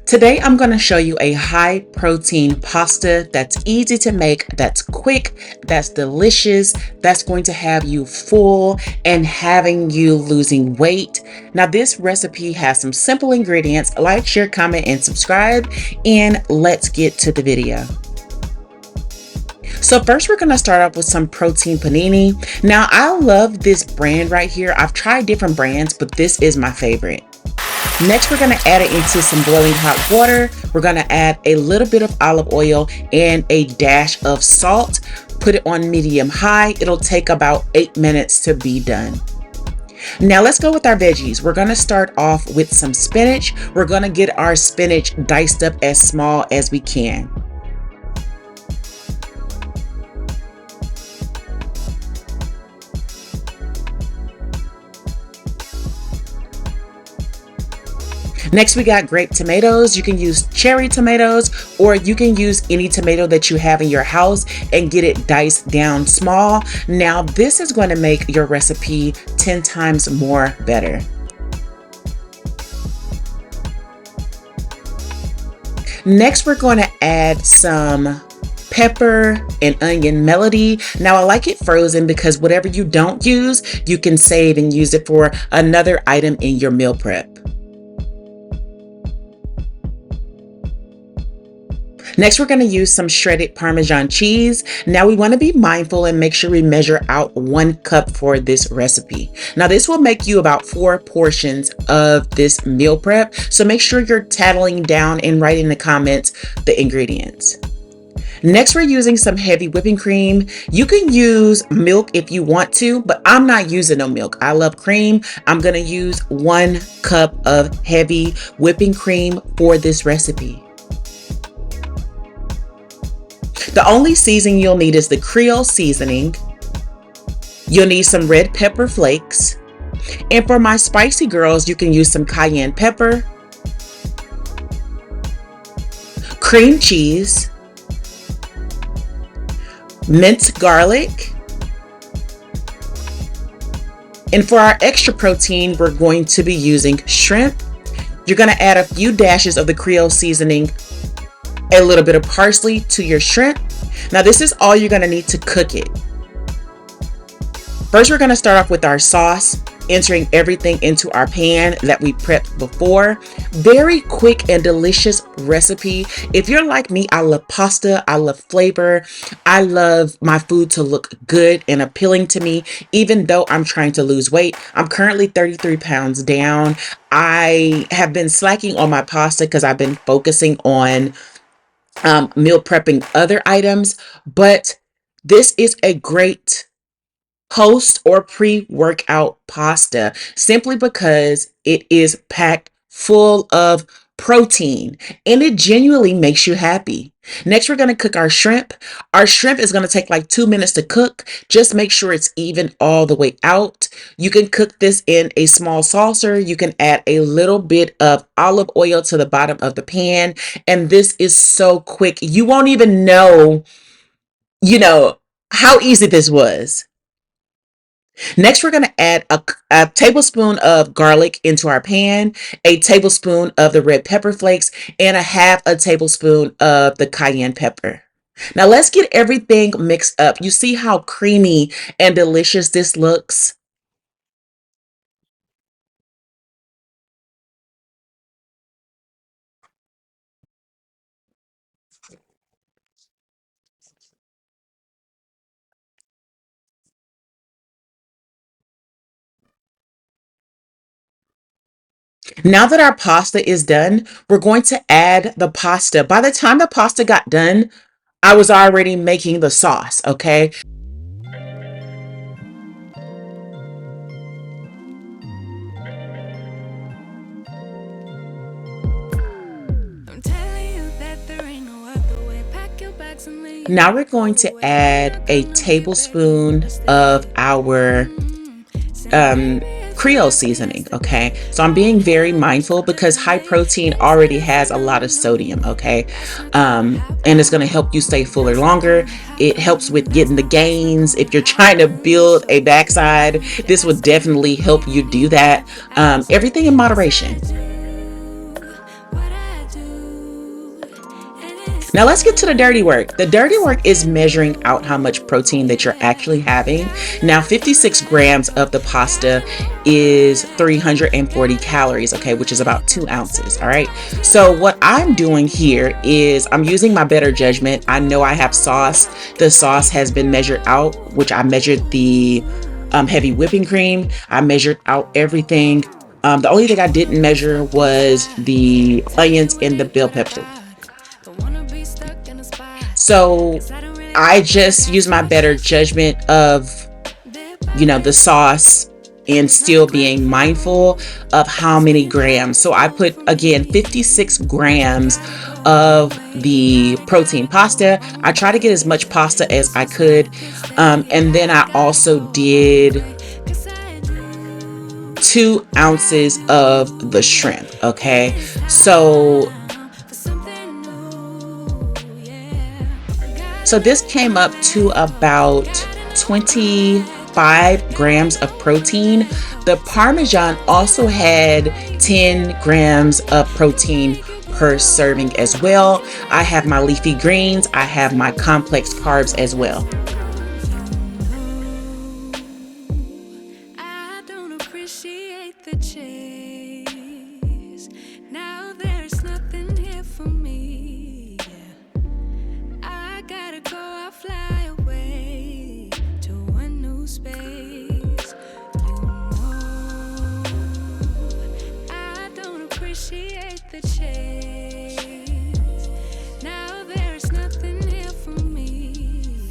Today, I'm going to show you a high protein pasta that's easy to make, that's quick, that's delicious, that's going to have you full and having you losing weight. Now, this recipe has some simple ingredients. Like, share, comment, and subscribe, and let's get to the video. So first, we're going to start off with some protein panini. Now, I love this brand right here. I've tried different brands, but this is my favorite. Next, we're going to add it into some boiling hot water. We're going to add a little bit of olive oil and a dash of salt. Put it on medium high. It'll take about 8 minutes to be done. Now let's go with our veggies. We're going to start off with some spinach. We're going to get our spinach diced up as small as we can. Next, we got grape tomatoes. You can use cherry tomatoes, or you can use any tomato that you have in your house and get it diced down small. Now, this is going to make your recipe 10 times more better. Next, we're going to add some pepper and onion melody. Now, I like it frozen because whatever you don't use, you can save and use it for another item in your meal prep. Next, we're going to use some shredded Parmesan cheese. Now, we want to be mindful and make sure we measure out 1 cup for this recipe. Now, this will make you about 4 portions of this meal prep. So make sure you're tattling down and write in the comments the ingredients. Next, we're using some heavy whipping cream. You can use milk if you want to, but I'm not using no milk. I love cream. I'm going to use 1 cup of heavy whipping cream for this recipe. The only seasoning you'll need is the Creole seasoning. You'll need some red pepper flakes. And for my spicy girls, you can use some cayenne pepper, cream cheese, minced garlic. And for our extra protein, we're going to be using shrimp. You're going to add a few dashes of the Creole seasoning, a little bit of parsley to your shrimp. Now, this is all you're going to need to cook it. First, we're going to start off with our sauce, entering everything into our pan that we prepped before. Very quick and delicious recipe. If you're like me, I love pasta. I love flavor. I love my food to look good and appealing to me, even though I'm trying to lose weight. I'm currently 33 pounds down. I have been slacking on my pasta because I've been focusing on meal prepping other items, but this is a great post or pre-workout pasta simply because it is packed full of protein and it genuinely makes you happy. Next, we're going to cook our shrimp. Our shrimp is going to take like 2 minutes to cook. Just make sure it's even all the way out. You can cook this in a small saucer. You can add a little bit of olive oil to the bottom of the pan. And this is so quick. You won't even know, how easy this was. Next, we're going to add a tablespoon of garlic into our pan, a tablespoon of the red pepper flakes, and a half a tablespoon of the cayenne pepper. Now, let's get everything mixed up. You see how creamy and delicious this looks? Now that our pasta is done, we're going to add the pasta. By the time the pasta got done, I was already making the sauce, okay? Now we're going to add a tablespoon of our Creole seasoning, okay? So I'm being very mindful because high protein already has a lot of sodium, okay? And it's gonna help you stay fuller longer. It helps with getting the gains. If you're trying to build a backside, this would definitely help you do that. Everything in moderation. Now let's get to the dirty work. The dirty work is measuring out how much protein that you're actually having. Now 56 grams of the pasta is 340 calories, okay, which is about 2 ounces, all right? So what I'm doing here is I'm using my better judgment. I know I have sauce. The sauce has been measured out, which I measured the heavy whipping cream. I measured out everything. The only thing I didn't measure was the onions and the bell pepper. So I just use my better judgment of, the sauce and still being mindful of how many grams. So I put, again, 56 grams of the protein pasta. I try to get as much pasta as I could. And then I also did 2 ounces of the shrimp. Okay. So this came up to about 25 grams of protein. The Parmesan also had 10 grams of protein per serving as well. I have my leafy greens. I have my complex carbs as well. I don't appreciate the chase. Now there's nothing here for me. I gotta go, I'll fly away to a new space. I don't appreciate the chase. Now there's nothing here for me.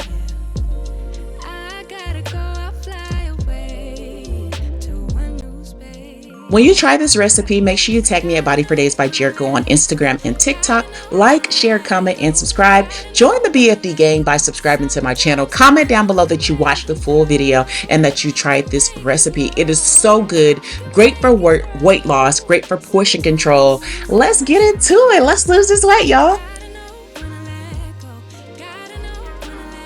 I gotta go, I'll fly away to a new space. When you try this recipe, make sure you tag me at Body for Days by Jericho on Instagram and TikTok. Like, share, comment, and subscribe. Join the BFD gang by subscribing to my channel. Comment down below that you watched the full video and that you tried this recipe. It is so good. Great for weight loss. Great for portion control. Let's get into it. Let's lose this weight, y'all.